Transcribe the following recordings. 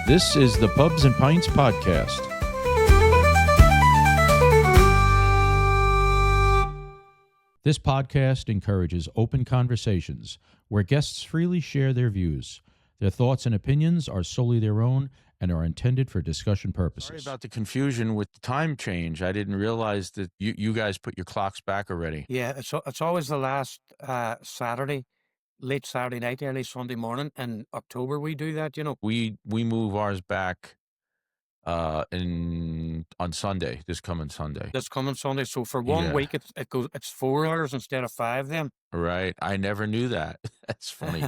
This is the Pubs and Pints podcast. This podcast encourages open conversations where guests freely share their views. Their thoughts and opinions are solely their own and are intended for discussion purposes. Sorry about the confusion with the time change. I didn't realize that you guys put your clocks back already. Yeah, it's always the last Saturday, late Saturday night, early Sunday morning. In October we do that, We move ours back on Sunday, this coming Sunday. This coming Sunday. So for 1 week it's 4 hours instead of 5 then. Right. I never knew that. That's funny.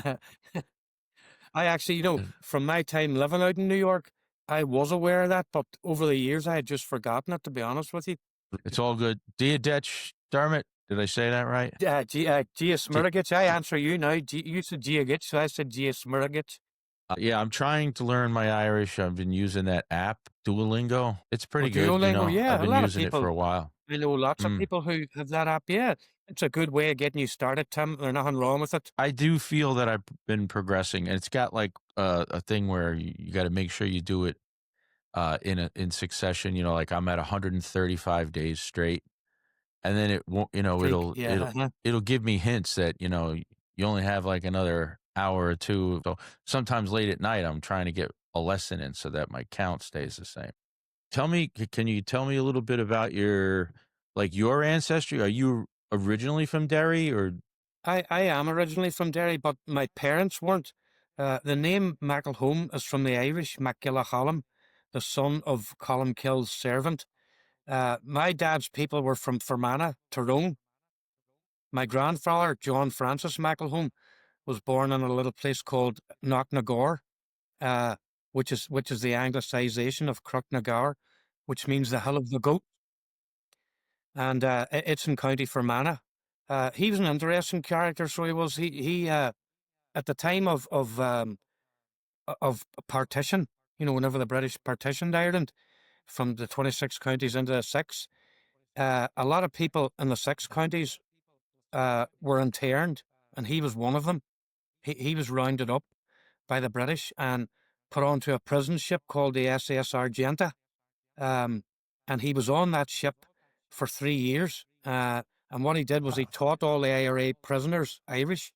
I actually, from my time living out in New York, I was aware of that, but over the years I had just forgotten it, to be honest with you. It's all good. Diadetch, Dermot, did I say that right? Gia Smiragich, I answer you now. You said Gia Gitch, so I said Gia Smiragich. Yeah, I'm trying to learn my Irish. I've been using that app, Duolingo. It's pretty good. Duolingo, yeah. I've been using it for a while. I know lots of people who have that app, yeah. It's a good way of getting you started, Tim. There's nothing wrong with it. I do feel that I've been progressing, and it's got like a thing where you got to make sure you do it in succession. Like I'm at 135 days straight, and then it won't. It'll give me hints that you only have like another hour or two. So sometimes late at night, I'm trying to get a lesson in so that my count stays the same. Can you tell me a little bit about your ancestry? Are you originally from Derry or? I am originally from Derry, but my parents weren't. The name McElholm is from the Irish McElholm, the son of Columkill's servant. My dad's people were from Fermanagh, Tyrone. My grandfather, John Francis McElholm, was born in a little place called Knocknagower, which is the anglicisation of Crooknagar, which means the hill of the goat. And it's in County Fermanagh. He was an interesting character, so he was. He at the time of partition, whenever the British partitioned Ireland from the 26 counties into the 6, a lot of people in the 6 counties were interned, and he was one of them. He was rounded up by the British and put onto a prison ship called the HMS Argenta, and he was on that ship for 3 years. And what he did was he taught all the IRA prisoners Irish.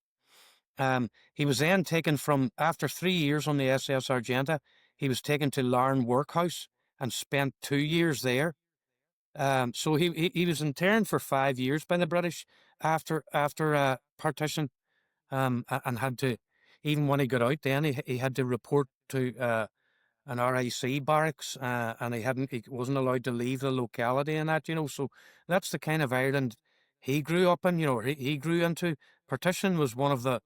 He was then taken after 3 years on the SS Argenta, he was taken to Larne Workhouse and spent 2 years there. So he was interned for 5 years by the British after partition, and had to, even when he got out then, he had to report to an RIC barracks, and he wasn't allowed to leave the locality and that, so that's the kind of Ireland he grew up in. He grew into. Partition was one of the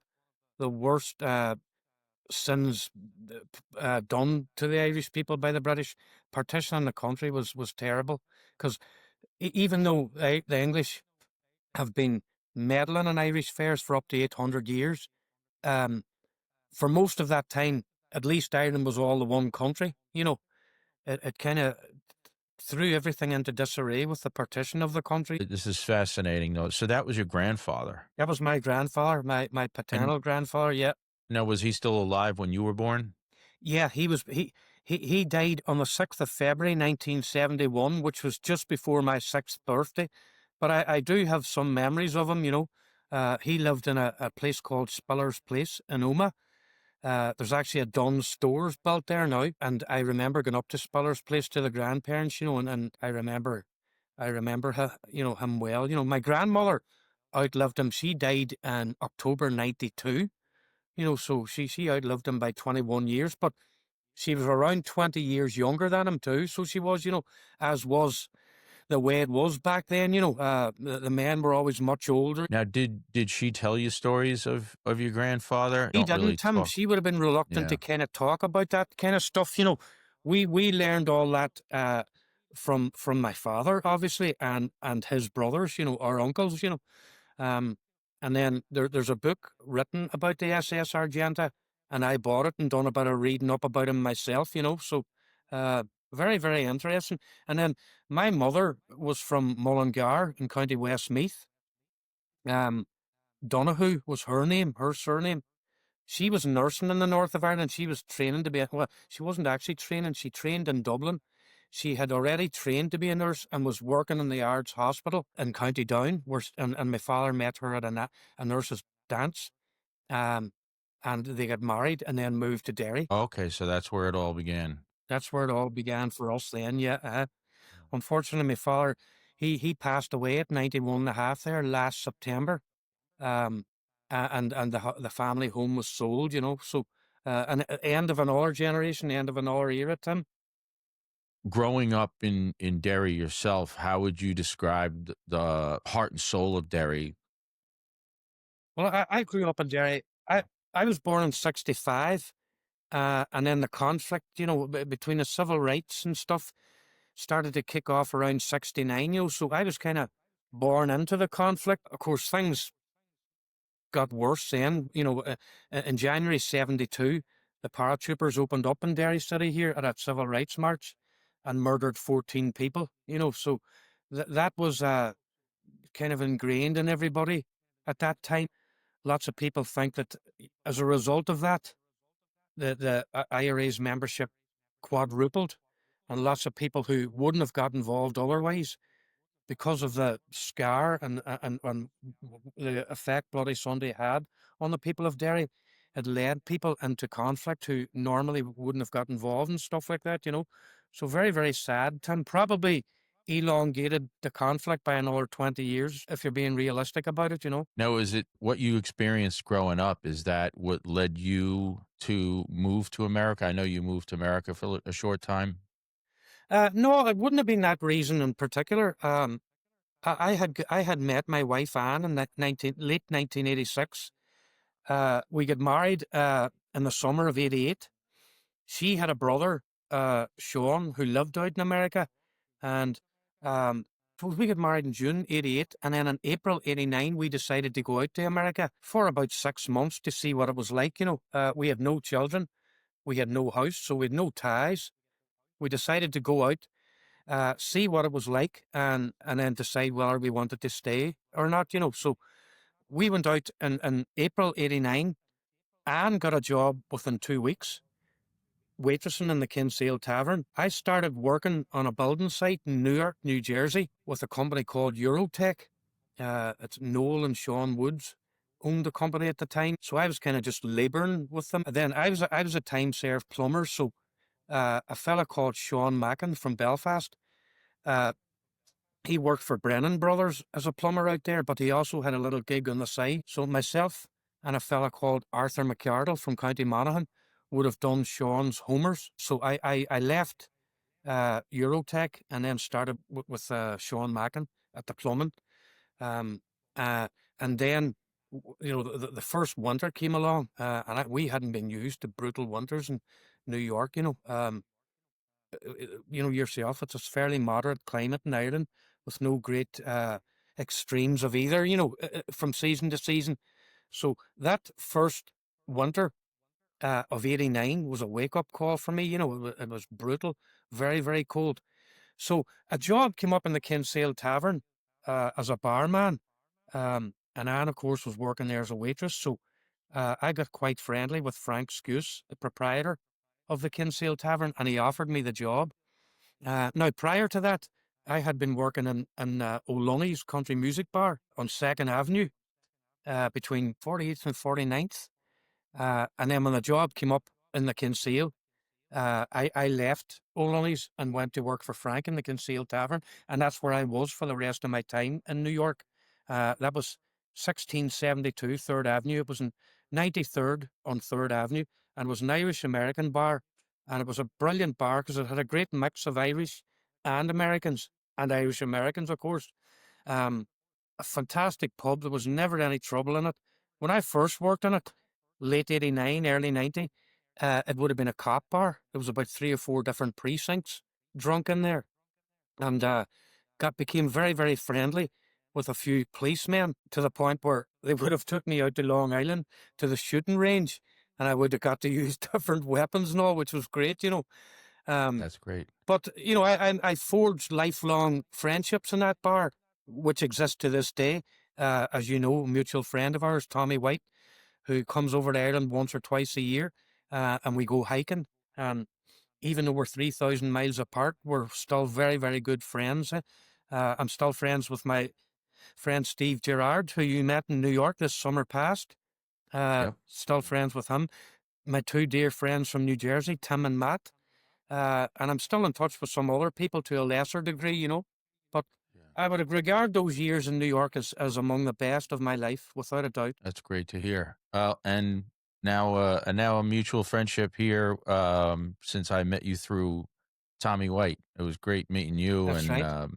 worst sins done to the Irish people by the British. Partition in the country was terrible, because even though the English have been meddling in Irish affairs for up to 800 years, for most of that time, at least Ireland was all the one country. It kind of threw everything into disarray with the partition of the country. This is fascinating, though. So that was your grandfather? That was my grandfather, my paternal grandfather, yeah. Now, was he still alive when you were born? Yeah, he was. He died on the 6th of February, 1971, which was just before my 6th birthday. But I do have some memories of him, He lived in a place called Spiller's Place in Omagh. There's actually a Dunn's Stores built there now, and I remember going up to Spiller's Place to the grandparents, and I remember him well. My grandmother outlived him. She died in October 92, so she outlived him by 21 years, but she was around 20 years younger than him too, so she was, as was the way it was back then. The men were always much older. Now, did she tell you stories of your grandfather? He didn't, Tim. She would have been reluctant to kind of talk about that kind of stuff. We learned all that from my father, obviously, and his brothers, our uncles, and then there's a book written about the SS Argenta, and I bought it and done a bit of reading up about him myself, so very, very interesting. And then my mother was from Mullingar in County Westmeath. Donahue was her name, her surname. She was nursing in the north of Ireland. She was training to be, well, she wasn't actually training. She trained in Dublin. She had already trained to be a nurse and was working in the Ards Hospital in County Down, and my father met her at a nurse's dance. Um, and they got married and then moved to Derry. Okay, so that's where it all began. That's where it all began for us then, yeah. Unfortunately, my father, he passed away at 91 and a half there last September. Um, and the family home was sold, you know. So, end of another generation, end of another era, Tim. Growing up in Derry yourself, how would you describe the heart and soul of Derry? Well, I grew up in Derry. I was born in 65, and then the conflict, you know, between the civil rights and stuff started to kick off around 69, you know. So I was kind of born into the conflict. Of course, things got worse then, you know. In January 72, the paratroopers opened up in Derry City here at a civil rights march and murdered 14 people, you know. So that was kind of ingrained in everybody at that time. Lots of people think that as a result of that, the IRA's membership quadrupled, and lots of people who wouldn't have got involved otherwise because of the scar and the effect Bloody Sunday had on the people of Derry. It led people into conflict who normally wouldn't have got involved and stuff like that, you know. So very, very sad, Tim. Probably elongated the conflict by another 20 years if you're being realistic about it, you know. Now, is it what you experienced growing up? Is that what led you to move to America? I know you moved to America for a short time. No, it wouldn't have been that reason in particular. I had met my wife Anne in that late 1986. We got married in the summer of '88. She had a brother, Sean, who lived out in America, and so we got married in June '88, and then in April '89 we decided to go out to America for about 6 months to see what it was like. You know, we had no children, we had no house, so we had no ties. We decided to go out, see what it was like, and then decide whether we wanted to stay or not. You know, so we went out in April '89. Anne got a job within 2 weeks, waitressing in the Kinsale Tavern. I started working on a building site in Newark, New Jersey, with a company called Eurotech. It's Noel and Sean Woods owned the company at the time, so I was kind of just labouring with them. And then I was a time served plumber, so a fella called Sean Mackin from Belfast. Uh, he worked for Brennan Brothers as a plumber out there, but he also had a little gig on the side. So myself and a fella called Arthur McArdle from County Monaghan would have done Sean's Homers. So I left Eurotech and then started with Sean Mackin at the plumbing. Um, and then, you know, the first winter came along, and we hadn't been used to brutal winters in New York, you know. You know yourself, it's a fairly moderate climate in Ireland with no great extremes of either, you know, from season to season. So that first winter of '89 was a wake up call for me. You know, it was brutal, very, very cold. So a job came up in the Kinsale Tavern as a barman. And Anne, of course, was working there as a waitress. So I got quite friendly with Frank Scouse, the proprietor of the Kinsale Tavern, and he offered me the job. Now, prior to that, I had been working in O'Lunny's Country Music Bar on 2nd Avenue between 48th and 49th. And then when the job came up in the Kinsale, I left O'Lunny's and went to work for Frank in the Kinsale Tavern, and that's where I was for the rest of my time in New York. That was 1672 3rd Avenue. It was in 93rd on 3rd Avenue, and it was an Irish-American bar, and it was a brilliant bar because it had a great mix of Irish and Americans, and Irish-Americans, of course. Um, a fantastic pub. There was never any trouble in it. When I first worked in it, late '89, early '90, it would have been a cop bar. There was about 3 or 4 different precincts drunk in there, and became very, very friendly with a few policemen to the point where they would have took me out to Long Island to the shooting range, and I would have got to use different weapons and all, which was great, you know. Um, That's great. but you know, I forged lifelong friendships in that bar, which exist to this day. As you know, a mutual friend of ours, Tommy White, who comes over to Ireland once or twice a year, and we go hiking. And even though we're 3,000 miles apart, we're still very, very good friends. I'm still friends with my friend Steve Gerrard, who you met in New York this summer past. Yep. Still friends with him. My two dear friends from New Jersey, Tim and Matt. And I'm still in touch with some other people to a lesser degree, But Yeah. I would regard those years in New York as among the best of my life, without a doubt. That's great to hear. And now a mutual friendship here. Since I met you through Tommy White, it was great meeting you, That's and right.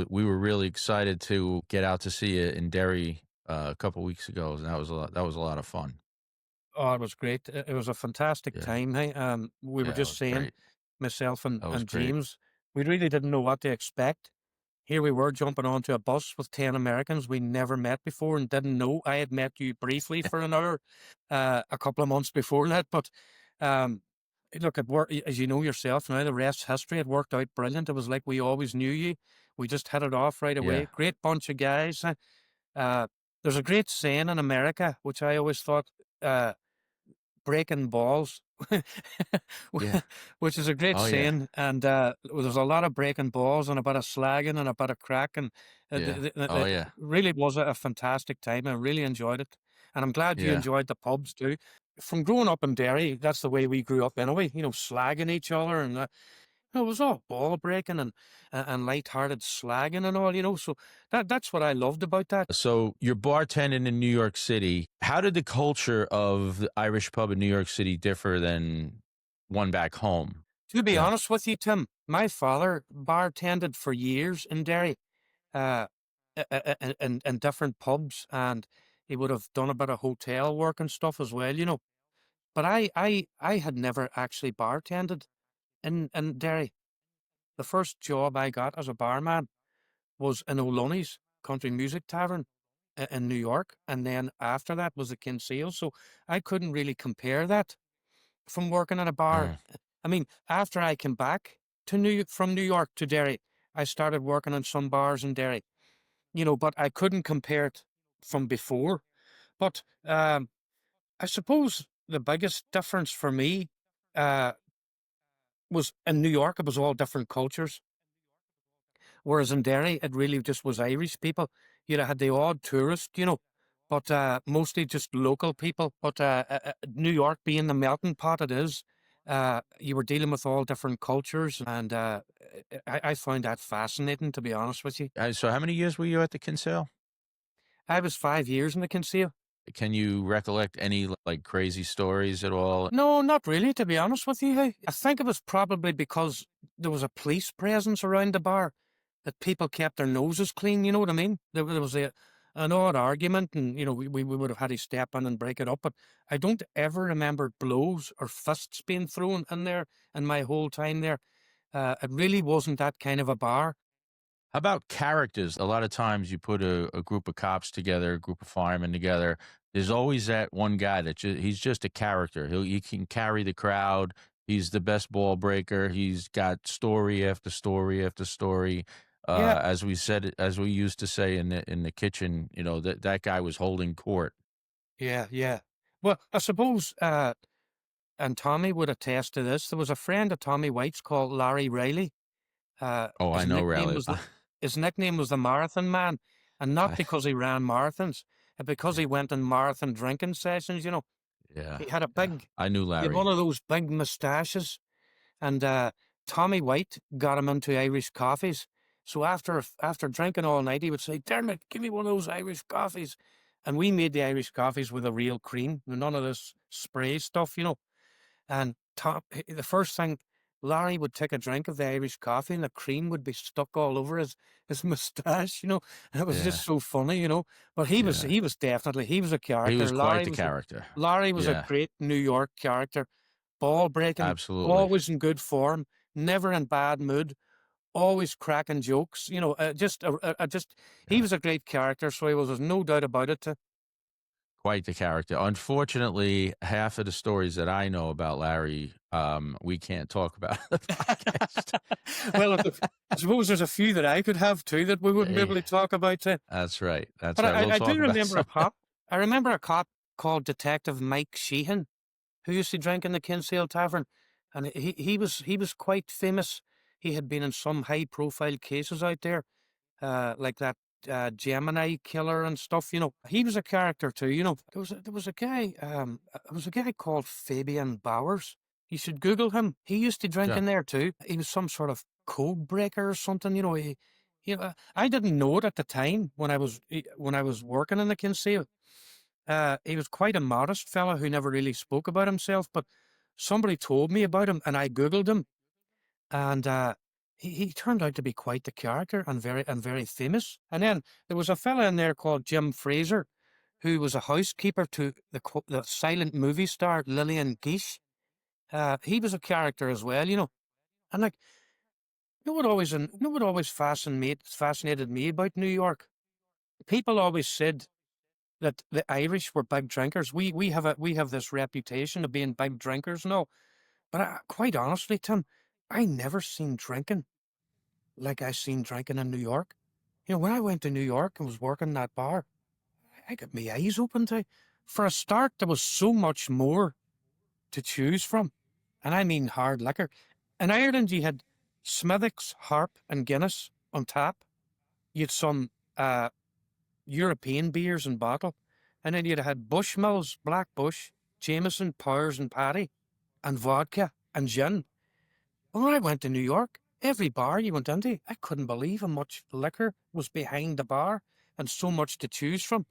we were really excited to get out to see you in Derry a couple weeks ago, and that was a lot. That was a lot of fun. Oh, it was great. It was a fantastic Yeah, time. Hey, we were yeah, it just was saying, great. myself and, That was and great. James, we really didn't know what to expect. Here we were jumping onto a bus with 10 Americans we never met before and didn't know. I had met you briefly for an hour a couple of months before that. But um, look, it worked, as you know yourself now, the rest's history. It worked out brilliant. It was like we always knew you. We just hit it off right away. Yeah, Great bunch of guys. Uh, there's a great saying in America, which I always thought. Uh, Breaking balls, yeah. which is a great Oh yeah, saying. And there's a lot of breaking balls and a bit of slagging and a bit of cracking. yeah. Oh It yeah, really was a fantastic time. I really enjoyed it. And I'm glad you yeah. enjoyed the pubs too. From growing up in Derry, that's the way we grew up anyway, slagging each other. And it was all ball breaking and light-hearted slagging and all. So that's what I loved about that. So you're bartending in New York City. How did the culture of the Irish pub in New York City differ than one back home? To be Yeah. honest with you, Tim, my father bartended for years in Derry, uh, in different pubs, and he would have done a bit of hotel work and stuff as well. But I had never actually bartended in Derry. The first job I got as a barman was in O'Loney's Country Music Tavern in New York, and then after that was the Kinsale. So I couldn't really compare that from working in a bar. Uh, I mean, after I came back from New York to Derry, I started working in some bars in Derry, but I couldn't compare it from before. But I suppose the biggest difference for me uh, was in New York, it was all different cultures. Whereas in Derry, it really just was Irish people. You'd have had the odd tourist, but mostly just local people. But New York being the melting pot it is, you were dealing with all different cultures, and I found that fascinating, to be honest with you. so how many years were you at the Kinsale? I was 5 years in the Kinsale. Can you recollect any like crazy stories at all? No, not really, to be honest with you. Hey. I think it was probably because there was a police presence around the bar that people kept their noses clean, you know what I mean? There was an odd argument and, we would have had to step in and break it up, but I don't ever remember blows or fists being thrown in there in my whole time there. It really wasn't that kind of a bar. How about characters? A lot of times you put a group of cops together, a group of firemen together. There's always that one guy he's just a character. He can carry the crowd. He's the best ball breaker. He's got story after story after story. Yeah, As we used to say in the kitchen, that guy was holding court. yeah, yeah. Well, I suppose, and Tommy would attest to this, there was a friend of Tommy White's called Larry Riley. Oh, I His know, nickname Rally. was his nickname was the Marathon Man, and not I, because he ran marathons, but because he went in marathon drinking sessions. yeah, He had yeah. I knew he had one Larry. of those big moustaches, and Tommy White got him into Irish coffees. So after drinking all night, he would say, "Dermot, give me one of those Irish coffees," and we made the Irish coffees with a real cream, none of this spray stuff. And the first thing, Larry would take a drink of the Irish coffee and the cream would be stuck all over his moustache. And it was Yeah, just so funny. But he was yeah. he was definitely he was a He was character. quite the character. Larry was a Yeah, great New York character, ball breaking, absolutely. always in good form, never in bad mood, always cracking jokes. Just he Yeah. was a great character. So he was, there's no doubt about it. Quite the character. Unfortunately, half of the stories that I know about Larry, we can't talk about on the podcast. Well, I suppose there's a few that I could have too that we wouldn't be Eh, able to talk about. that's right. That's But right. We'll I do talk about remember a some. cop. I remember a cop called Detective Mike Sheehan, who used to drink in the Kinsale Tavern, and he was quite famous. He had been in some high profile cases out there, like that Gemini killer and stuff. He was a character too. There was a guy called Fabian Bowers. You should Google him. He used to drink Yeah. in there too. He was some sort of code breaker or something. I didn't know it at the time when I was working in the Kinsale. He was quite a modest fella who never really spoke about himself, but somebody told me about him, and I Googled him, and he turned out to be quite the character and very famous. And then there was a fella in there called Jim Fraser, who was a housekeeper to the silent movie star Lillian Gish. He was a character as well. And like, what always fascinated me about New York. People always said that the Irish were big drinkers. We have this reputation of being big drinkers and all. But quite honestly, Tim, I never seen drinking like I seen drinking in New York. When I went to New York and was working that bar, I got my eyes open to. For a start, there was so much more to choose from, and I mean hard liquor. In Ireland, you had Smithwick's, Harp, and Guinness on tap. You had some European beers in bottle, and then you'd had Bushmills, Black Bush, Jameson, Powers, and Paddy, and vodka and gin. When I went to New York, every bar you went into, I couldn't believe how much liquor was behind the bar and so much to choose from.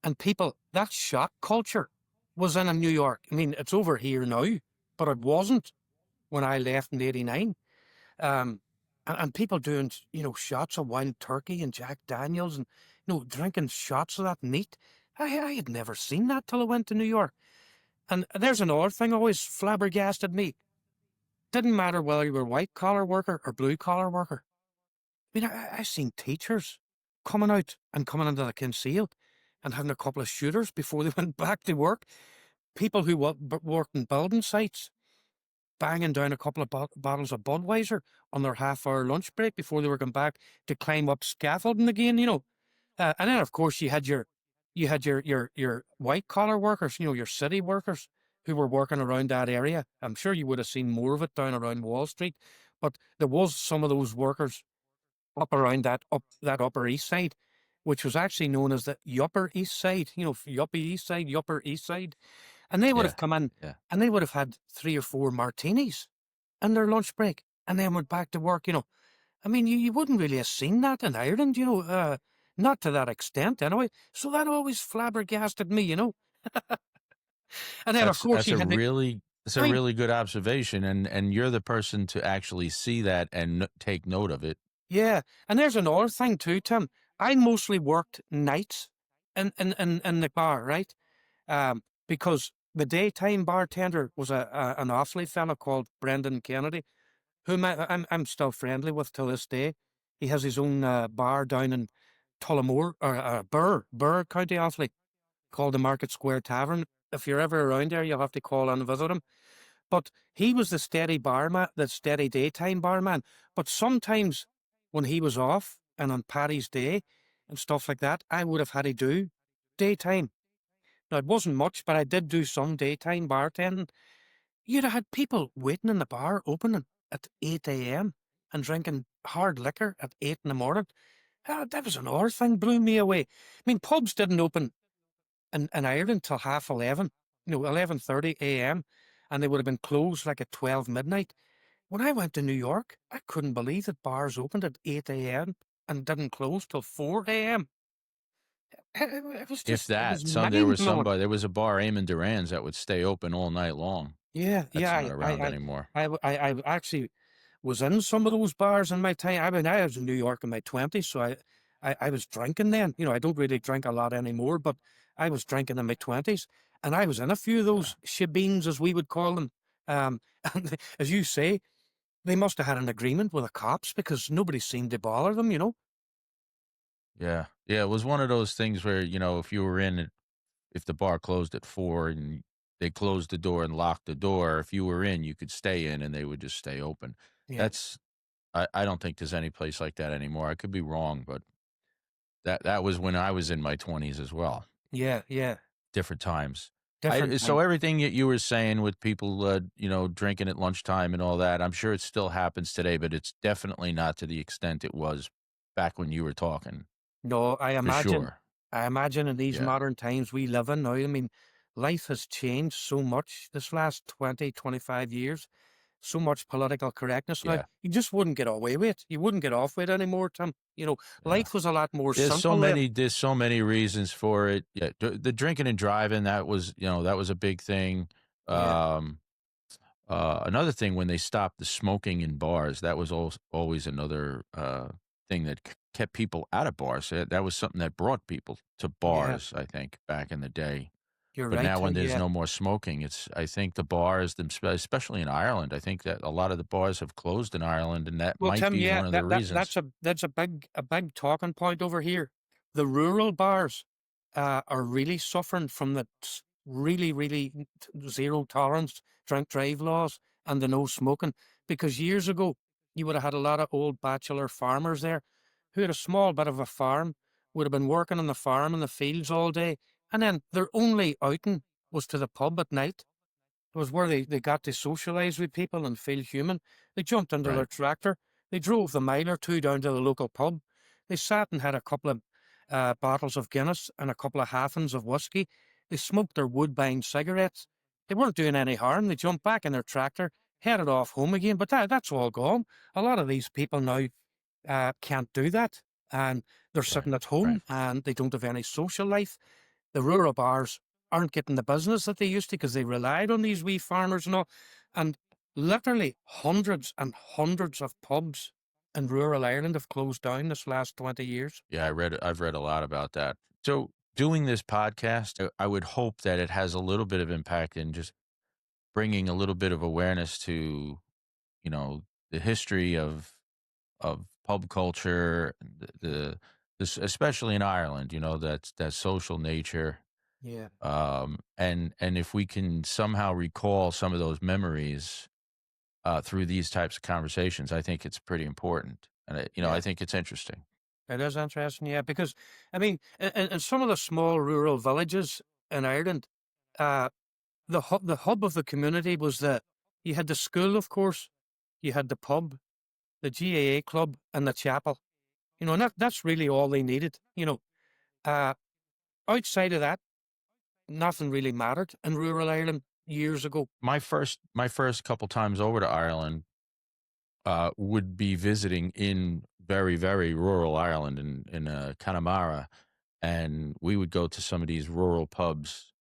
And people, that shot culture was in New York. I mean, it's over here now, but it wasn't when I left in '89. Um, and people doing, shots of wild turkey and Jack Daniels and, drinking shots of that neat. I had never seen that till I went to New York. And there's another thing always flabbergasted me. Didn't matter whether you were white collar worker or blue collar worker. I mean, I seen teachers coming into the Kinsale and having a couple of shooters before they went back to work. People who worked in building sites banging down a couple of bottles of Budweiser on their half-hour lunch break before they were going back to climb up scaffolding again. And then of course you had your white collar workers, your city workers who were working around that area. I'm sure you would have seen more of it down around Wall Street, but there was some of those workers up around that Upper East Side, which was actually known as the Upper East Side. Yuppie East Side, Upper East Side, and they would have Yeah. come in Yeah. and they would have had 3 or 4 martinis in their lunch break, and then went back to work. I mean, you wouldn't really have seen that in Ireland. Not to that extent anyway. So that always flabbergasted me. And then of That's course that's you a had the really that's a I really good observation, and you're the person to actually see that and take note of it. Yeah, and there's another thing too, Tim. I mostly worked nights in the bar, right? Because the daytime bartender was an Offaly fella called Brendan Kennedy, whom I'm still friendly with till this day. He has his own bar down in Tullamore or Burr, County Offaly, called the Market Square Tavern. If you're ever around there, you'll have to call and visit him. But he was the steady barman, the steady daytime barman. But sometimes when he was off and on Paddy's Day and stuff like that, I would have had to do daytime. Now, it wasn't much, but I did do some daytime bartending. You'd have had people waiting in the bar opening at 8 a.m. and drinking hard liquor at 8 in the morning. That was another thing blew me away. I mean, pubs didn't open in Ireland till half 11, 11:30 a.m., and they would have been closed like at 12 midnight. When I went to New York, I couldn't believe that bars opened at 8 a.m. and didn't close till 4 a.m. If It was that, mind blowing. there was a bar, Eamon Duran's, that would stay open all night long. Yeah, yeah. That's not around anymore. I actually was in some of those bars in my time. I mean, I was in New York in my 20s, so I was drinking then. I don't really drink a lot anymore, but I was drinking in my 20s, and I was in a few of Yeah. those shebeens, as we would call them. And as you say, they must have had an agreement with the cops because nobody seemed to bother them. Yeah. Yeah, it was one of those things where, if you were in it, if the bar closed at 4 and they closed the door and locked the door, if you were in, you could stay in and they would just stay open. Yeah, That's I don't think there's any place like that anymore. I could be wrong, but that was when I was in my 20s as well. yeah, yeah. different times. different So time. everything that you were saying with people, drinking at lunchtime and all that, I'm sure it still happens today, but it's definitely not to the extent it was back when you were talking, No, for sure. I imagine in these Yeah, modern times we live in now, I mean, life has changed so much this last 20, 25 years. So much political correctness now. yeah, You just wouldn't get away with it. You wouldn't get off with it anymore, Tim. yeah. Life was a lot more simple then. There's so many reasons for it. Yeah, the drinking and driving, that was a big thing. Yeah, Um, Another thing, when they stopped the smoking in bars, that was always another, thing that kept people out of bars. That was something that brought people to yeah. bars, I think, back in the day. You're But right, now when there's yeah. no more smoking, I think the bars, especially in Ireland, I think that a lot of the bars have closed in Ireland, and that Well, might Tim, be yeah, one of the that's reasons. a big talking point over here. The rural bars are really suffering from the zero tolerance drink drive laws and the no smoking. Because years ago, you would have had a lot of old bachelor farmers there who had a small bit of a farm, would have been working on the farm in the fields all day, and then their only outing was to the pub at night. It was where they got to socialise with people and feel human. They jumped into their Right, tractor. They drove the mile or two down to the local pub. They sat and had a couple of bottles of Guinness and a couple of halfings of whiskey. They smoked their woodbine cigarettes. They weren't doing any harm. They jumped back in their tractor, headed off home again. But that's all gone. A lot of these people now can't do that. And they're right, sitting at right. home and they don't have any social life. The rural bars aren't getting the business that they used to because they relied on these wee farmers and all. And literally hundreds and hundreds of pubs in rural Ireland have closed down this last 20 years. Yeah, I've read a lot about that. So, doing this podcast, I would hope that it has a little bit of impact in just bringing a little bit of awareness to, the history of pub culture, this, especially in Ireland, that social nature. Yeah, And if we can somehow recall some of those memories, through these types of conversations, I think it's pretty important. And I yeah. think it's interesting. It is interesting, yeah, because I mean, in some of the small rural villages in Ireland, uh, the hub of the community was you had the school, of course, you had the pub, the GAA club, and the chapel. And that's really all they needed. Uh, outside of that, nothing really mattered in rural Ireland years ago. My first couple times over to Ireland, would be visiting in very, very rural Ireland, in Connemara, and we would go to some of these rural pubs,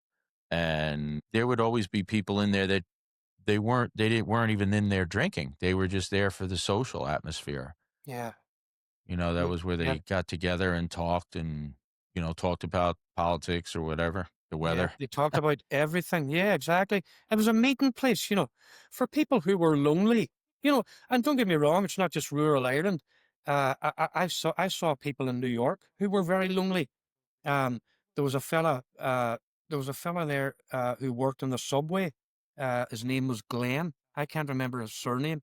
and there would always be people in there that weren't even in there drinking. They were just there for the social atmosphere. Yeah, That was where yeah, they got together and talked, and, talked about politics or whatever, the yeah. weather. They talked about everything. Yeah, exactly. It was a meeting place, for people who were lonely. And don't get me wrong, it's not just rural Ireland. I saw people in New York who were very lonely. Um, there was a fella, there who worked on the subway. His name was Glenn. I can't remember his surname.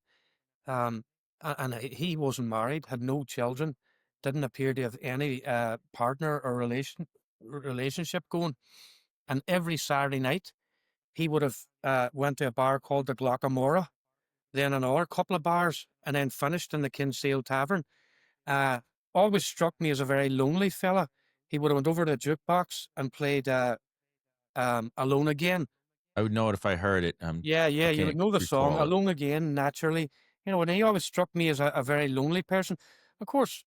Um, and he wasn't married, had no children, didn't appear to have any partner or relationship going. And every Saturday night, he would have went to a bar called the Glockamora, then another couple of bars, and then finished in the Kinsale Tavern. Uh, Always struck me as a very lonely fella. He would have went over to the jukebox and played Alone Again. I would know it if I heard it. Yeah, I yeah, you would can't know the song recall it. Alone Again, naturally. And he always struck me as a very lonely person. Of course,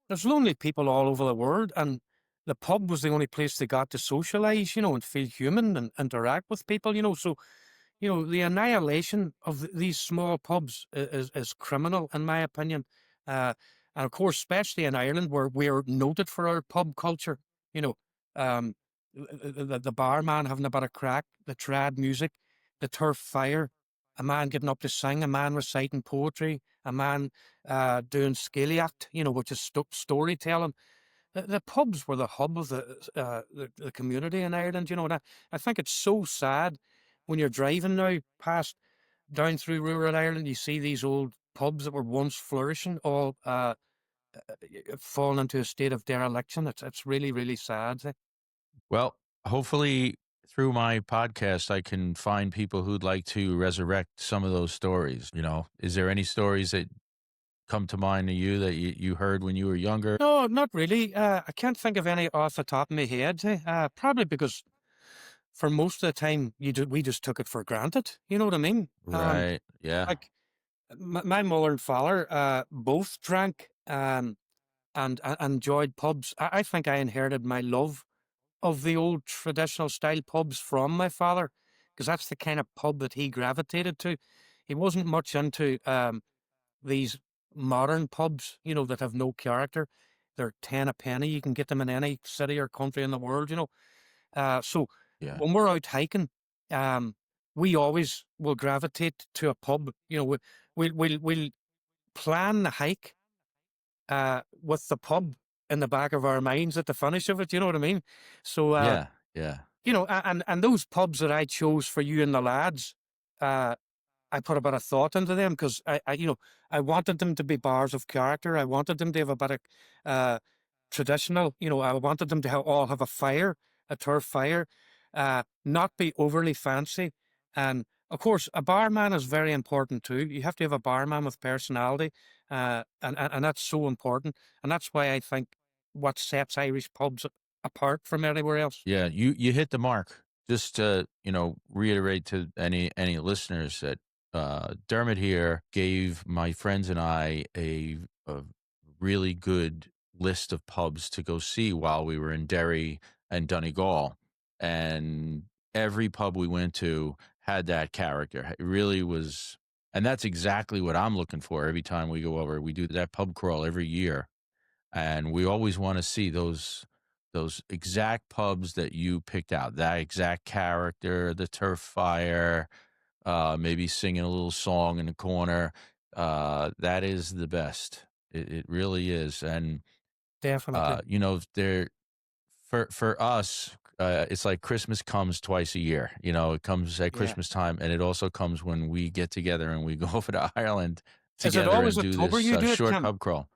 there's lonely people all over the world, and the pub was the only place they got to socialize, and feel human and interact with people. So, the annihilation of these small pubs is criminal, in my opinion. Uh, and of course, especially in Ireland, where we're noted for our pub culture, you know, um, the barman having a bit of crack, the trad music, the turf fire, a man getting up to sing, a man reciting poetry, a man doing scéliacht, which is storytelling. The pubs were the hub of the community in Ireland, and I think it's so sad when you're driving now past down through rural Ireland, you see these old pubs that were once flourishing all fallen into a state of dereliction. It's really, really sad. Well, hopefully through my podcast, I can find people who'd like to resurrect some of those stories. Is there any stories that come to mind to you that you heard when you were younger? No, not really. I can't think of any off the top of my head. Probably because for most of the time we just took it for granted. You know what I mean? Right. Yeah. Like my mother and father both drank and enjoyed pubs. I think I inherited my love of the old traditional style pubs from my father, because that's the kind of pub that he gravitated to. He wasn't much into these modern pubs, that have no character. They're 10 a penny. You can get them in any city or country in the world. So Yeah. when we're out hiking, um, we always will gravitate to a pub. We'll plan the hike with the pub in the back of our minds at the finish of it. You know what I mean? So, Yeah. Yeah. and those pubs that I chose for you and the lads, uh, I put a bit of thought into them because I wanted them to be bars of character. I wanted them to have a bit of traditional. I wanted them to all have a fire, a turf fire, not be overly fancy, and of course, a barman is very important too. You have to have a barman with personality, and that's so important. And that's why I think what sets Irish pubs apart from anywhere else. Yeah, you hit the mark. Just to, reiterate to any listeners that Dermot here gave my friends and I a really good list of pubs to go see while we were in Derry and Donegal. And every pub we went to had that character. It really was, and that's exactly what I'm looking for every time we go over. We do that pub crawl every year, and we always want to see those exact pubs that you picked out, that exact character, the turf fire, maybe singing a little song in the corner. That is the best. It really is. And Definitely. there for us, it's like Christmas comes twice a year. It comes at Yeah. Christmas time, and it also comes when we get together and we go over to Ireland Is it together always and do October this you do it, short Tim? pub crawl.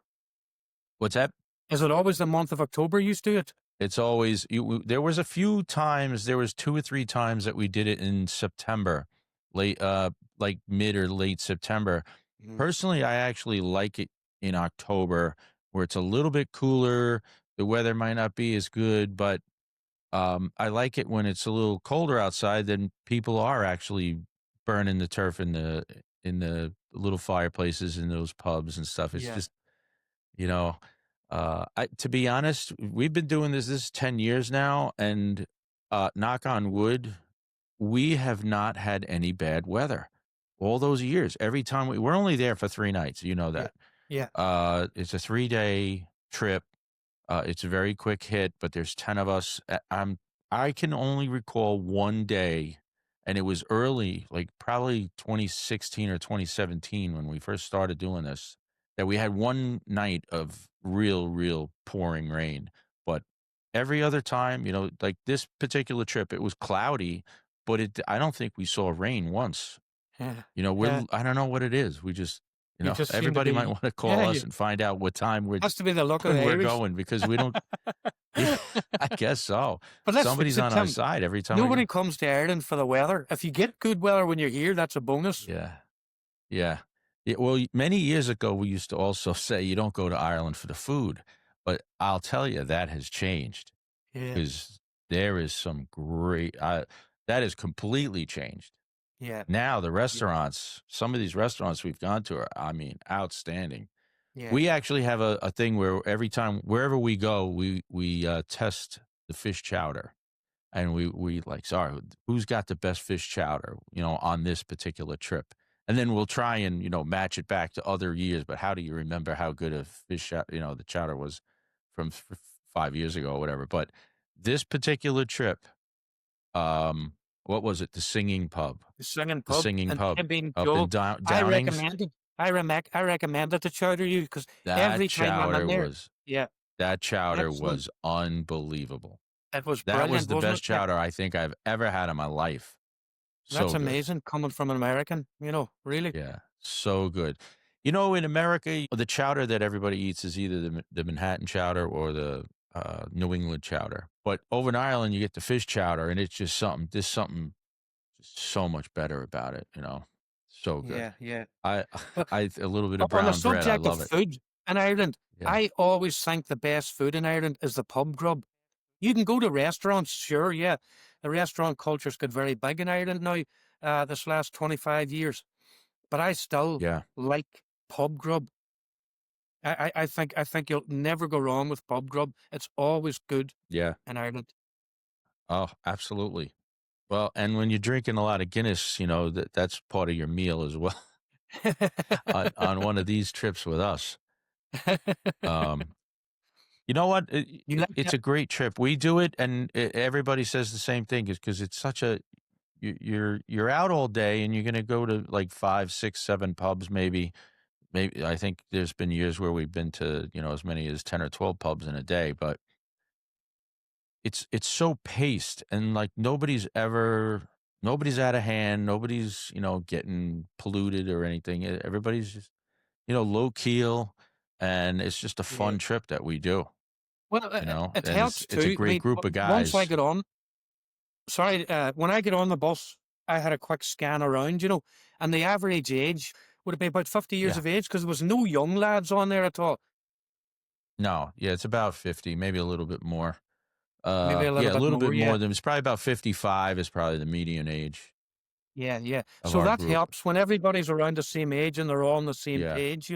What's that? Is it always the month of October you do it? It's always there was a few times, there was 2 or 3 times that we did it in September, late, like mid or late September. Mhm. Personally, I actually like it in October where it's a little bit cooler. The weather might not be as good, but I like it when it's a little colder outside. Then people are actually burning the turf in the little fireplaces in those pubs and stuff. It's Yeah. just you know, to be honest, we've been doing this is 10 years now, and knock on wood, we have not had any bad weather all those years. Every time we're only there for 3 nights, you know Yeah. that. Yeah. It's a 3-day trip. It's a very quick hit, but there's 10 of us. I can only recall one day, and it was early, like probably 2016 or 2017 when we first started doing this, that we had one night of real pouring rain. But every other time, like this particular trip, it was cloudy, but I don't think we saw rain once. Yeah. We're Yeah. I don't know what it is. We just, You just seem to everybody might be, want to yeah, call us and find out what time we're has to be the luck of the when we're Irish. going because we don't. Yeah, I guess so. But let's face Somebody's it, on our Tim, side every time we nobody go. comes to Ireland for the weather. If you get good weather when you're here, that's a bonus. Yeah, yeah. Yeah, well, many years ago, we used to also say you don't go to Ireland for the food, but I'll tell you that has changed Yeah. because there is some great. That has completely changed. Yeah. Now the Yeah. restaurants, some of these restaurants we've gone to are, I mean, outstanding. Yeah. We actually have a thing where every time wherever we go, we test the fish chowder. And we like, sorry, who's got the best fish chowder, on this particular trip? And then we'll try and, match it back to other years. But how do you remember how good a the chowder was from 5 years ago or whatever? But this particular trip, um, what was it? The singing The pub singing and pub Tim being up in Joe, I Downings. recommended. I recommended the chowder you because That every time I'm in chowder there, was yeah, that chowder excellent. was unbelievable. It was That was brilliant, the wasn't it? best Yeah, chowder I think I've ever had in my life. that's So good. amazing coming from an American. Really. Yeah, so good. In America, the chowder that everybody eats is either the Manhattan chowder or the New England chowder. But over in Ireland, you get the fish chowder, and it's just something. There's something just so much better about it. So good. Yeah, yeah. I Well, I a little bit of on the brown bread. I subject of love it. food in Ireland, Yeah, I always think the best food in Ireland is the pub grub. You can go to restaurants, sure, yeah. The restaurant culture's got very big in Ireland now, this last 25 years. But I still yeah, like pub grub. I think you'll never go wrong with pub grub. It's always good yeah. in Ireland. Oh, absolutely. Well, and when you're drinking a lot of Guinness, that's part of your meal as well. On one of these trips with us. Um, you know what? You like It's that? a great trip. We do it, and everybody says the same thing, is because it's such a you're out all day, and you're going to go to like 5, 6, 7 pubs, maybe. Maybe I think there's been years where we've been to as many as 10 or 12 pubs in a day, but it's so paced, and like nobody's out of hand, nobody's getting polluted or anything. Everybody's just low keel, and it's just a Yeah. fun trip that we do. Well, it And helps it's a too. I great mean, group of once I guys. get on, sorry, when I get on the bus, I had a quick scan around, and the average age would have been about 50 years Yeah. of age because there was no young lads on there at all. No, yeah, it's about 50, maybe a little bit more. Maybe a little Yeah, a bit little more, bit yeah. more than it's probably about 55 is probably the median age Yeah, yeah. of So our that group. helps when everybody's around the same age and they're all on the same Yeah. page.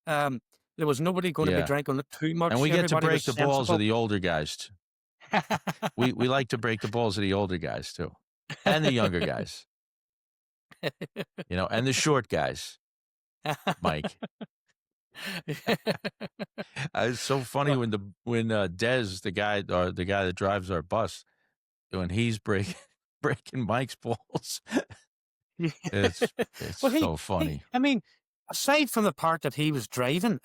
Um, there was nobody going to be Yeah. drinking it too And we much. get to Everybody was break the balls of sensible. the older guys. We like to break the balls of the older guys too. And the younger guys, and the short guys, Mike. It's so funny Well, when Dez, the guy that drives our bus, when he's breaking Mike's balls. yeah. It's Well, so funny. I mean, aside from the part that he was driving,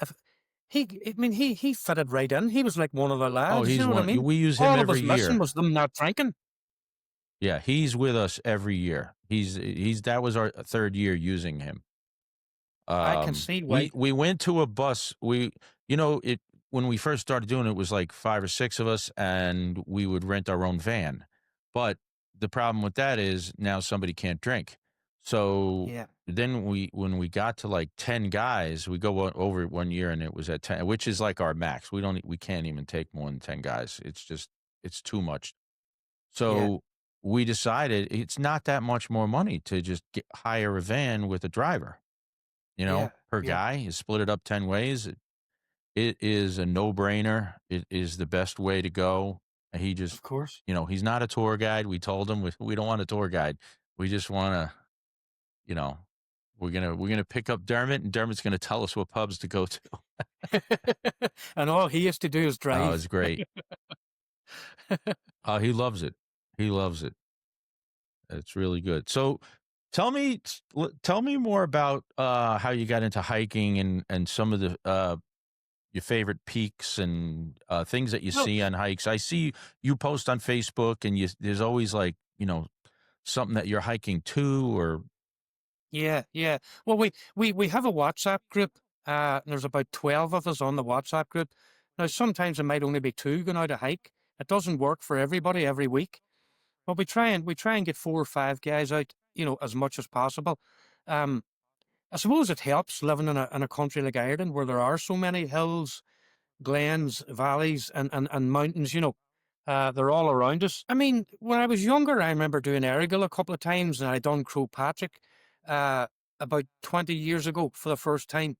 I mean, he fitted right in. He was like one of the Oh, lads. You he's know what I one. mean? We use him All of every us missing year. was them not drinking. Yeah, he's with us every year. He's that was our third year using him. I can see We why. we went to a bus. It when we first started doing it, it was like 5 or 6 of us, and we would rent our own van. But the problem with that is now somebody can't drink. So Yeah, then when we got to like 10 guys, we go over it one year, and it was at 10, which is like our max. We can't even take more than 10 guys. It's too much. yeah, So we decided it's not that much more money to just hire a van with a driver, yeah, per yeah. guy. You split it up 10 ways. It is a no brainer. It is the best way to go. And he just, Of course. he's not a tour guide. We told him we don't want a tour guide. We just want to, you know, we're gonna pick up Dermot, and Dermot's gonna tell us what pubs to go to. And all he has to do is Oh, it's drive. great. He loves it. He loves it. It's really good. So tell me more about how you got into hiking, and some of the your favorite peaks and things that you Well, see on hikes. I see you post on Facebook, and there's always like something that you're hiking to, or yeah, yeah. Well, we have a WhatsApp group. There's about 12 of us on the WhatsApp group. Now, sometimes it might only be two going out a hike. It doesn't work for everybody every week, but we try and get 4 or 5 guys out, as much as possible. Um, I suppose it helps living in a country like Ireland where there are so many hills, glens, valleys, and mountains. They're all around us. I mean, when I was younger, I remember doing Errigal a couple of times, and I done Crow Patrick about 20 years ago for the first time.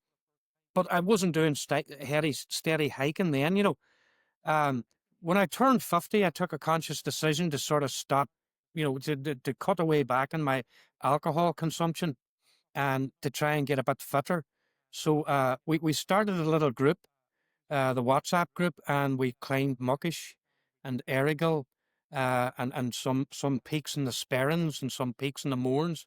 But I wasn't doing heady, steady hiking then. Um, when I turned 50, I took a conscious decision to sort of stop, to cut away back on my alcohol consumption and to try and get a bit fitter. So we started a little group, the WhatsApp group, and we climbed Muckish and Errigal, and some peaks in the Sperrins and some peaks in the Mourns.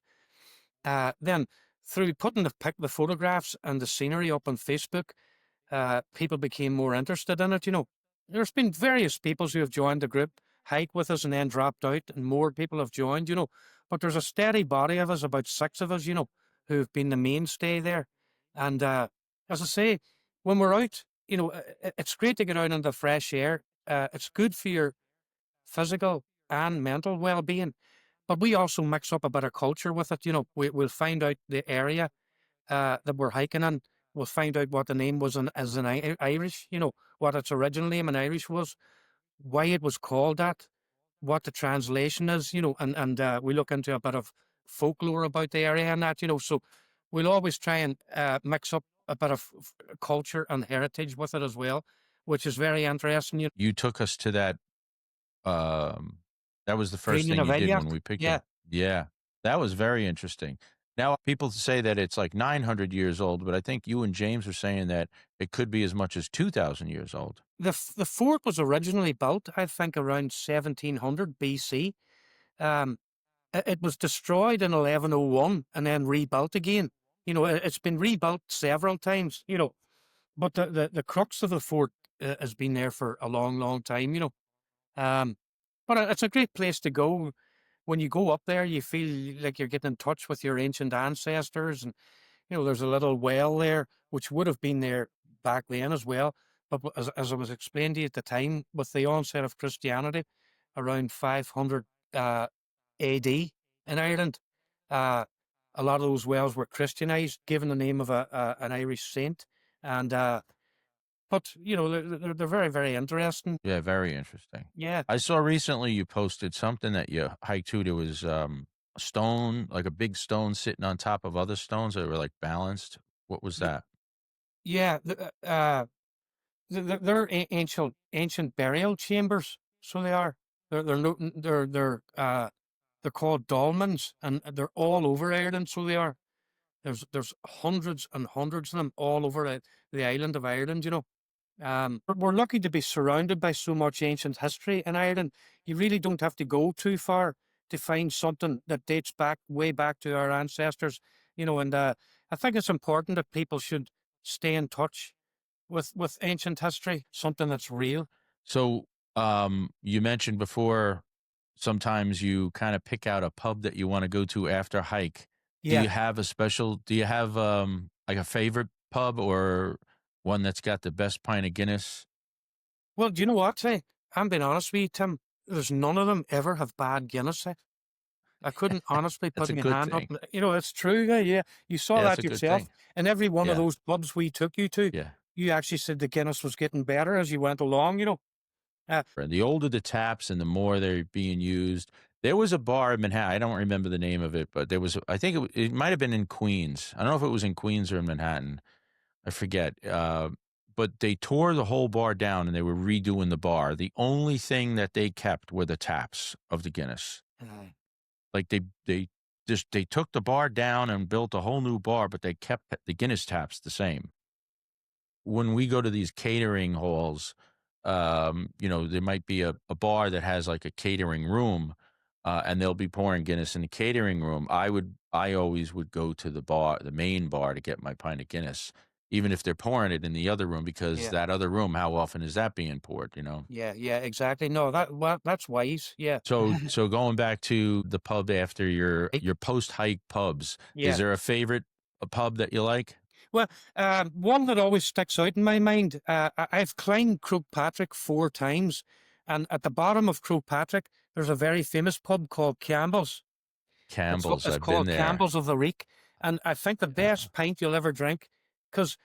Then through putting the photographs and the scenery up on Facebook, people became more interested in it. There's been various people who have joined the group, hike with us, and then dropped out, and more people have joined. But there's a steady body of us, about 6 of us, who've been the mainstay there. And as I say, when we're out, it's great to get out in the fresh air. It's good for physical and mental well-being. But we also mix up a bit of culture with it. We'll find out the area that we're hiking in. We'll find out what the name was as in Irish. What its original name in Irish was, why it was called that, what the translation is. And we look into a bit of folklore about the area and that. So we'll always try and mix up a bit of culture and heritage with it as well, which is very interesting. You took us to that, um, that was the first Green thing of you did when Iliac. we picked Yeah. you. Yeah, that was very interesting. Now, people say that it's like 900 years old, but I think you and James were saying that it could be as much as 2,000 years old. The fort was originally built, I think, around 1700 BC. Um, it was destroyed in 1101 and then rebuilt again. It's been rebuilt several times. But the crux of the fort has been there for a long, long time. Um, but it's a great place to go. When you go up there, you feel like you're getting in touch with your ancient ancestors, and there's a little well there, which would have been there back then as well. But as I was explaining to you at the time, with the onset of Christianity around 500 AD in Ireland, uh, a lot of those wells were Christianized, given the name of an Irish saint. And but they're very, very interesting. Yeah, very interesting. Yeah, I saw recently you posted something that you hiked to. There was a stone, like a big stone sitting on top of other stones that were like balanced. What was y- that? yeah. They're ancient burial chambers, so they are. They're called dolmens, and they're all over Ireland. So they are. There's hundreds and hundreds of them all over the island of Ireland. We're lucky to be surrounded by so much ancient history in Ireland. You really don't have to go too far to find something that dates back way back to our ancestors. And I think it's important that people should stay in touch with ancient history, something that's real. So, you mentioned before sometimes you kind of pick out a pub that you want to go to after a hike. Yeah. Do you have like a favorite pub or one that's got the best pint of Guinness? Well, do you know what? I'm being honest with you, Tim. There's none of them ever have bad Guinness. I couldn't honestly That's put a my good hand up. thing. It's true. Yeah, yeah. You saw Yeah, that's that a good yourself. thing. And every one of Yeah. those pubs we took you to, Yeah. you actually said the Guinness was getting better as you went along. Uh, And the older the taps and the more they're being used. There was a bar in Manhattan. I don't remember the name of it, but there was, I think it might have been in Queens. I don't know if it was in Queens or in Manhattan. I forget. But they tore the whole bar down and they were redoing the bar. The only thing that they kept were the taps of the Guinness. uh, Like they took the bar down and built a whole new bar, but they kept the Guinness taps the same. When we go to these catering halls, there might be a bar that has like a catering room, and they'll be pouring Guinness in the catering room. I always would go to the main bar to get my pint of Guinness, even if they're pouring it in the other room, because yeah, that other room, how often is that being poured, you know? yeah, yeah, exactly. No, that's wise. Yeah. So going back to the pub after Right. your post hike pubs, is Yeah. there a favorite pub that you like? Well, one that always sticks out in my mind, I've climbed Patrick 4 times, and at the bottom of Patrick, there's a very famous pub called Campbell's. Campbell's, It's I've been called there. Campbell's of the Reek, and I think the Yeah. best pint you'll ever drink, because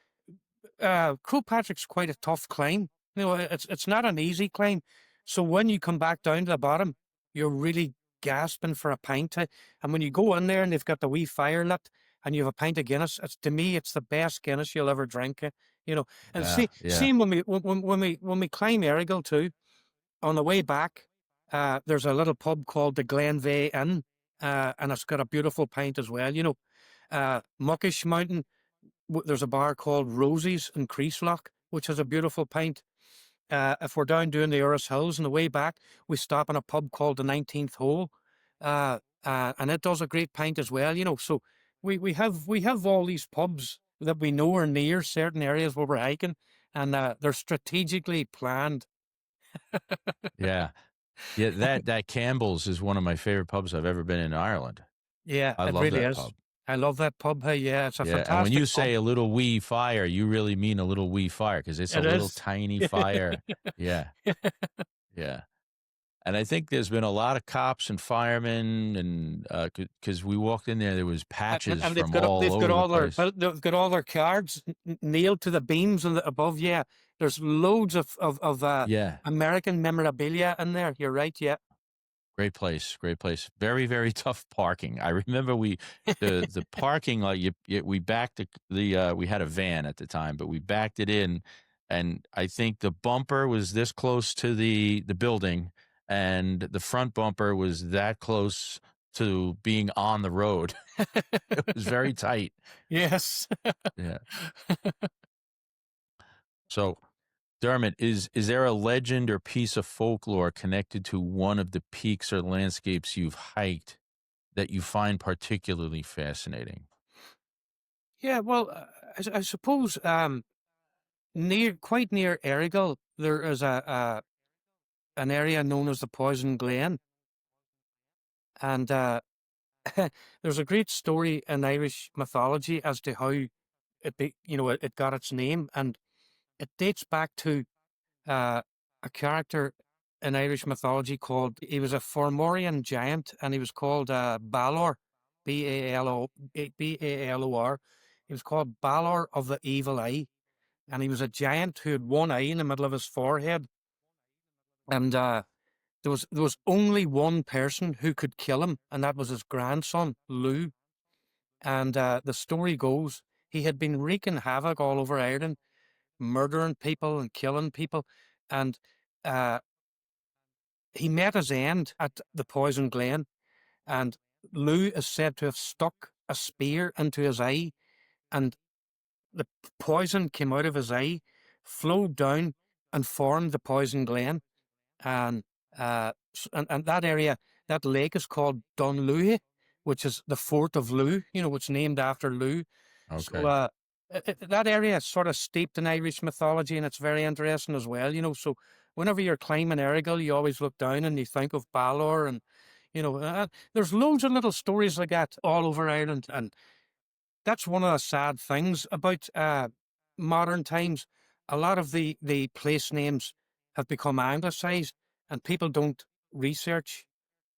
Patrick's quite a tough climb. It's not an easy climb. So when you come back down to the bottom, you're really gasping for a pint. And when you go in there and they've got the wee fire lit and you have a pint of Guinness, to me, it's the best Guinness you'll ever drink. You know, and Yeah, see, yeah. same when we climb Errigal too. On the way back, there's a little pub called the Glenveigh Inn, and it's got a beautiful pint as well. Muckish Mountain, there's a bar called Rosie's in Creaslock, which has a beautiful pint. If we're down doing the Uris Hills on the way back, we stop in a pub called the 19th Hole, and it does a great pint as well. So we have all these pubs that we know are near certain areas where we're hiking, and they're strategically planned. Yeah. Yeah, that Campbell's is one of my favorite pubs I've ever been in Ireland. Yeah, I it love really that is. pub. I love that pub. Hey, yeah, it's a Yeah, and when you fantastic pub. say a little wee fire, you really mean a little wee fire because it's a It little is. tiny fire. Yeah, yeah. And I think there's been a lot of cops and firemen, and because we walked in there, there was patches And from all over the place. they've got all their cards nailed to the beams and above. Yeah, there's loads of Yeah, American memorabilia in there. You're right. Yeah. great place, great place. Very, very tough parking. I remember the parking lot. We backed we had a van at the time, but we backed it in, and I think the bumper was this close to the building, and the front bumper was that close to being on the road. It was very tight. Yes. Yeah. So, Dermot, is there a legend or piece of folklore connected to one of the peaks or landscapes you've hiked that you find particularly fascinating? Yeah. Well, I suppose quite near Errigal, there is a an area known as the Poison Glen, and there's a great story in Irish mythology as to how it got its name, and it dates back to uh, a character in Irish mythology called, he was a Fomorian giant, and he was called Balor, Balor. He was called Balor of the Evil Eye, and he was a giant who had one eye in the middle of his forehead, and there was only one person who could kill him, and that was his grandson Lou. And the story goes he had been wreaking havoc all over Ireland, murdering people and killing people, and uh, he met his end at the Poison Glen, and Lou is said to have stuck a spear into his eye, and the poison came out of his eye, flowed down, and formed the Poison Glen. And and that area, that lake is called Dunluhy, which is the fort of Lou. It's named after Lou. So Okay. that area is sort of steeped in Irish mythology, and it's very interesting as well. So whenever you're climbing Errigal, you always look down and you think of Balor, and there's loads of little stories like that all over Ireland, and that's one of the sad things about modern times. A lot of the place names have become anglicised, and people don't research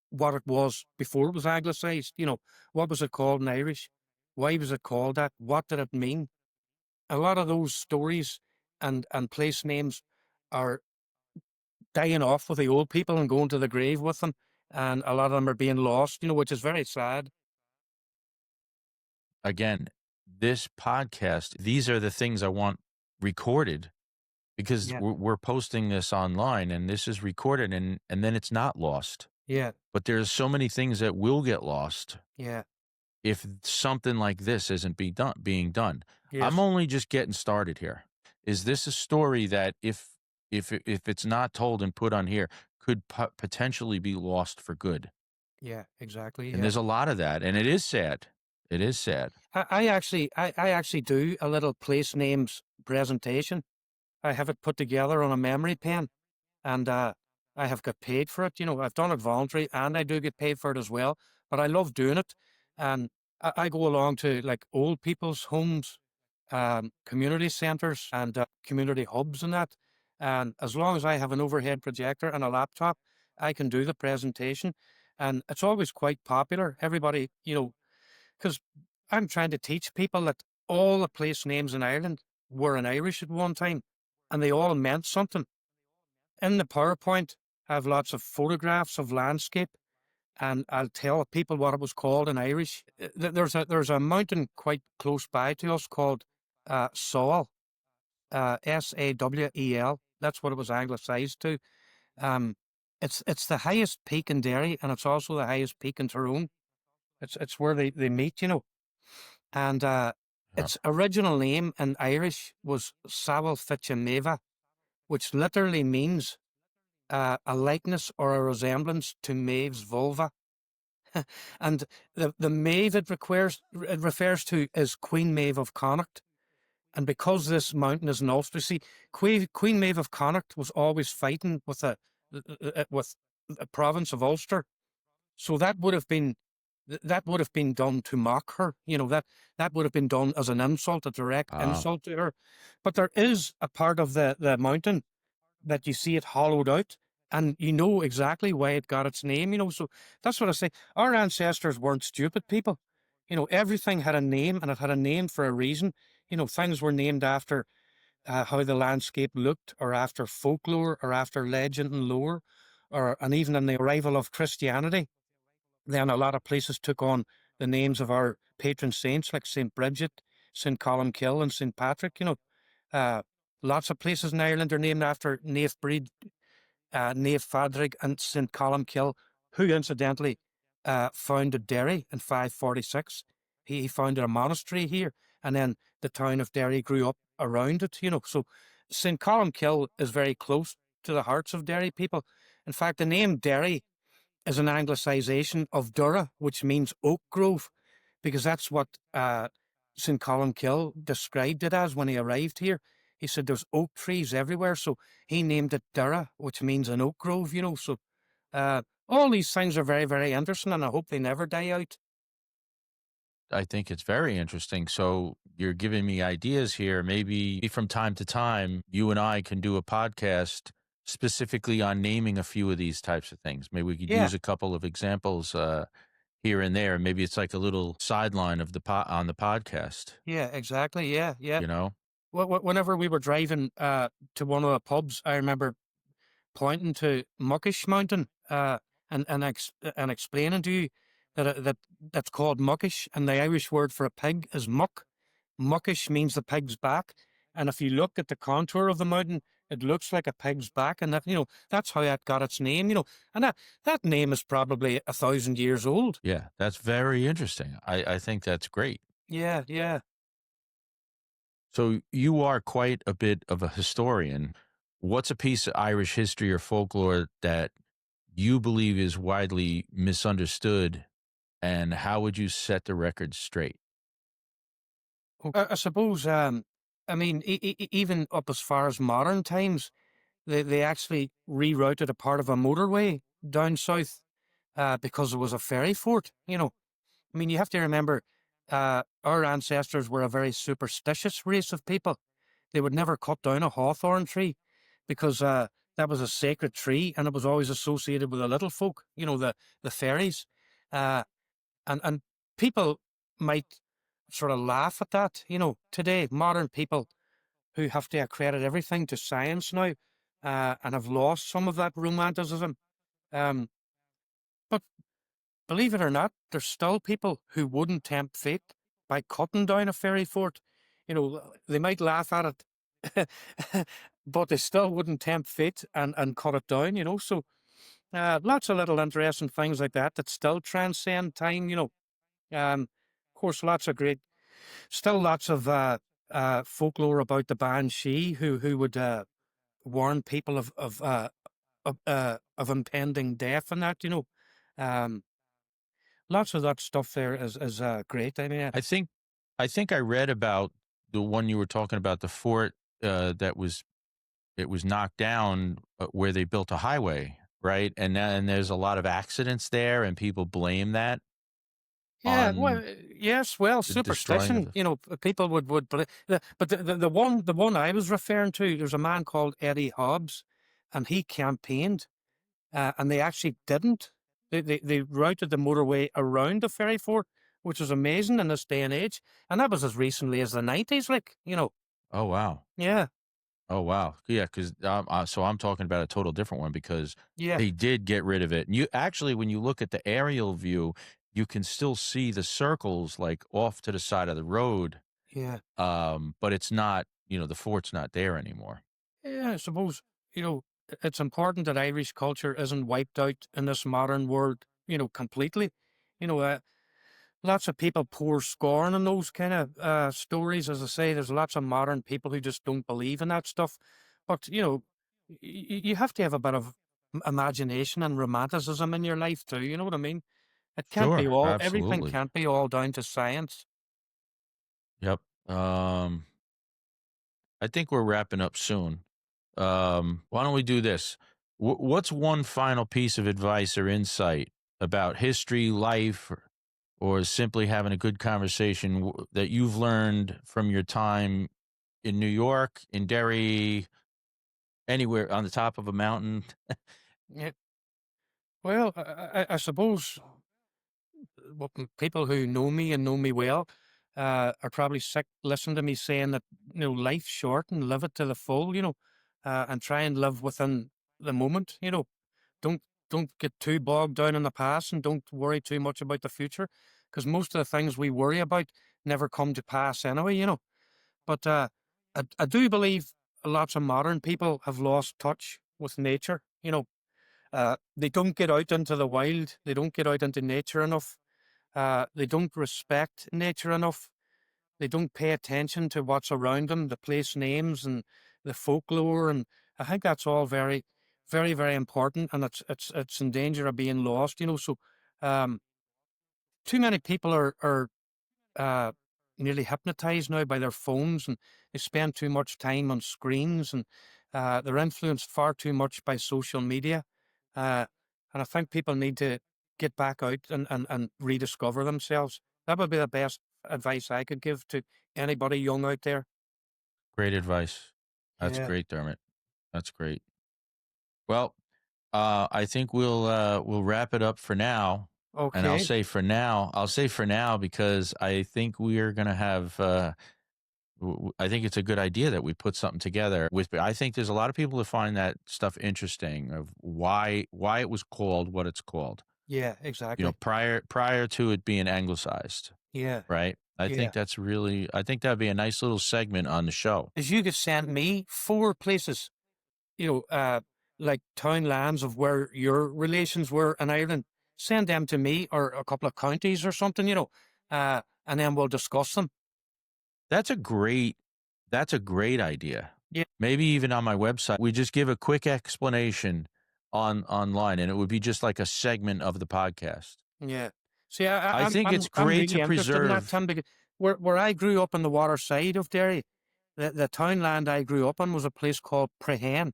what it was before it was anglicised. What was it called in Irish? Why was it called that? What did it mean? A lot of those stories and place names are dying off with the old people and going to the grave with them, and a lot of them are being lost. Which is very sad. Again, this podcast, these are the things I want recorded because Yeah, we're posting this online and this is recorded and then it's not lost. yeah, But there's so many things that will get lost yeah, if something like this isn't being done. I'm yes, only just getting started here. Is this a story that if it's not told and put on here could potentially be lost for good? yeah, exactly. And Yeah. there's a lot of that, and it is sad. It is sad. I actually do a little place names presentation. I have it put together on a memory pen, and I have got paid for it. I've done it voluntary, and I do get paid for it as well. But I love doing it, and I go along to like old people's homes, community centres, and community hubs, and that. And as long as I have an overhead projector and a laptop, I can do the presentation, and it's always quite popular. Everybody, because I'm trying to teach people that all the place names in Ireland were in Irish at one time, and they all meant something. In the PowerPoint, I have lots of photographs of landscape, and I'll tell people what it was called in Irish. There's a mountain quite close by to us called Sawel, Sawel. That's what it was anglicised to. Um, it's the highest peak in Derry, and it's also the highest peak in Tyrone. It's where they meet. And Yeah. its original name in Irish was Sawel Fitchameva, which literally means a likeness or a resemblance to Maeve's vulva. And the Maeve it refers to is Queen Maeve of Connacht. And because this mountain is in Ulster, see, Queen Maeve of Connacht was always fighting with the province of Ulster. So that would have been done to mock her. That would have been done as an insult, a direct Wow. insult to her. But there is a part of the mountain that you see it hollowed out, and you know exactly why it got its name, you know. So that's what I say. Our ancestors weren't stupid people. You know, everything had a name, and it had a name for a reason. You know, things were named after how the landscape looked, or after folklore, or after legend and lore, and even in the arrival of Christianity, then a lot of places took on the names of our patron saints, like Saint Bridget, Saint Columkill, and Saint Patrick. You know, uh, lots of places in Ireland are named after Naomh Breed, Naomh Fadrig, and St. Columkill, who incidentally founded Derry in 546. He founded a monastery here, and then the town of Derry grew up around it, you know. So St. Columkill is very close to the hearts of Derry people. In fact, the name Derry is an anglicisation of Dura, which means oak grove, because that's what St. Columkill described it as when he arrived here. He said there's oak trees everywhere, so he named it Dura, which means an oak grove, you know. So all these things are very, very interesting, and I hope they never die out. I think it's very interesting. So you're giving me ideas here. Maybe from time to time, you and I can do a podcast specifically on naming a few of these types of things. Maybe we could Yeah, use a couple of examples here and there. Maybe it's like a little sideline of the on the podcast. yeah, exactly. Yeah, yeah. You know, Whenever we were driving to one of the pubs, I remember pointing to Muckish Mountain, and explaining to you that that's called Muckish, and the Irish word for a pig is muck. Muckish means the pig's back, and if you look at the contour of the mountain, it looks like a pig's back, and that, you know, that's how that got its name. You know, and that name is probably 1,000 years old. yeah, that's very interesting. I think that's great. Yeah, yeah. So you are quite a bit of a historian. What's a piece of Irish history or folklore that you believe is widely misunderstood, and how would you set the record straight? I suppose. I mean, even up as far as modern times, they actually rerouted a part of a motorway down south because it was a ferry fort. You know, I mean, you have to remember, our ancestors were a very superstitious race of people. They would never cut down a hawthorn tree because that was a sacred tree, and it was always associated with the little folk. You know, the fairies, uh, and people might sort of laugh at that. You know, today modern people who have to accredit everything to science now, and have lost some of that romanticism. Um, but believe it or not, there's still people who wouldn't tempt fate by cutting down a fairy fort. You know, they might laugh at it, but they still wouldn't tempt fate and cut it down, you know. So lots of little interesting things like that that still transcend time, you know. Of course, still lots of folklore about the banshee who would warn people of impending death and that, you know. Um, Lots of that stuff there is great. I mean, I think I read about the one you were talking about, the fort that was it was knocked down where they built a highway, right? And there's a lot of accidents there, and people blame that yeah, on well, yes, well, the destroying of superstition. the. You know, people would, but the one I was referring to, there's a man called Eddie Hobbs, and he campaigned, and they actually didn't. They routed the motorway around the ferry fort, which was amazing in this day and age, and that was as recently as the 90s. Like, you know, Oh wow. yeah, Oh, wow. Yeah, because so I'm talking about a total different one because yeah, they did get rid of it. And you actually, when you look at the aerial view, you can still see the circles like off to the side of the road. yeah. But it's not, the fort's not there anymore. Yeah, I suppose, you know, it's important that Irish culture isn't wiped out in this modern world, you know, completely. You know, lots of people pour scorn on those kind of stories. As I say, there's lots of modern people who just don't believe in that stuff. But, you know, you have to have a bit of imagination and romanticism in your life too. You know what I mean? It can't be Sure, everything absolutely. can't be all down to science. Yep. I think we're wrapping up soon. Why don't we do this? What's one final piece of advice or insight about history, life, or simply having a good conversation that you've learned from your time in New York, in Derry, anywhere on the top of a mountain? Yeah. Well, I suppose people who know me and know me well are probably sick listening to me saying that, life's short and live it to the full, and try and live within the moment. Don't don't get too bogged down in the past and don't worry too much about the future, because most of the things we worry about never come to pass anyway. But I do believe lots of modern people have lost touch with nature. They don't get out into the wild. They don't get out into nature enough. They don't respect nature enough. They don't pay attention to what's around them, the place names and the folklore, and I think that's all very, very, very important, and it's in danger of being lost. So um, too many people are uh, nearly hypnotized now by their phones, and they spend too much time on screens, and they're influenced far too much by social media. Uh, and I think people need to get back out and rediscover themselves. That would be the best advice I could give to anybody young out there. Great advice. That's Yeah. great, Dermot. That's great. Well, I think we'll wrap it up for now. And Okay. I'll say for now because I think we are going to have. I think it's a good idea that we put something together. I think there's a lot of people that find that stuff interesting of why it was called what it's called. Yeah, exactly. Prior to it being anglicized, Yeah. right? Yeah. I think that'd be a nice little segment on the show. As you could send me 4 places, like town lands of where your relations were in Ireland, send them to me, or a couple of counties or something, and then we'll discuss them. That's a great that's a great idea. Yeah, Maybe even on my website, we just give a quick explanation online, and it would be just like a segment of the podcast. yeah. See, I think it's I'm great really to interested in that, preserve. Tim, because where I grew up on the water side of Derry, the townland I grew up on was a place called Prehen,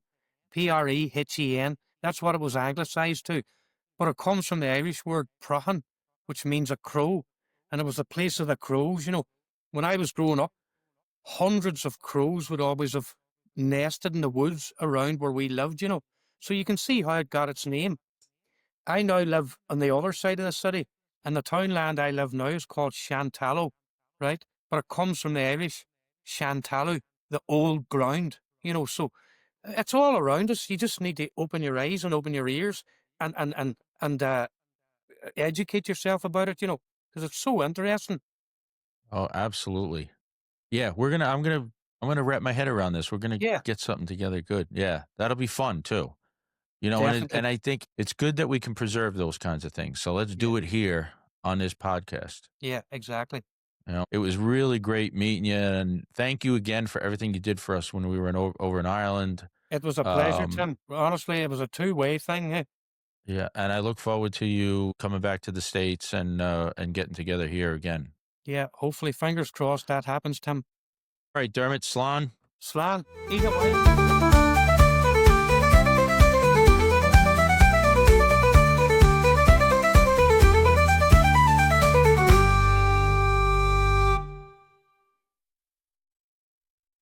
Prehen. That's what it was anglicised to, but it comes from the Irish word prahan, which means a crow, and it was the place of the crows. When I was growing up, hundreds of crows would always have nested in the woods around where we lived. So you can see how it got its name. I now live on the other side of the city, and the townland I live now is called Shantallow, right? But it comes from the Irish Shantallow, the old ground. So it's all around us. You just need to open your eyes and open your ears and educate yourself about it. Because it's so interesting. Oh, absolutely. Yeah, I'm gonna wrap my head around this. We're gonna Yeah, get something together good. Yeah, that'll be fun too. definitely. And I think it's good that we can preserve those kinds of things. So let's Yeah, do it here on this podcast. yeah, exactly. It was really great meeting you, and thank you again for everything you did for us when we were over in Ireland. It was a pleasure, Um, Tim. Honestly, it was a two-way thing. Eh? yeah, and I look forward to you coming back to the States and getting together here again. Yeah, hopefully, fingers crossed that happens, Tim. All right, Dermot Slán. Slán, eat away.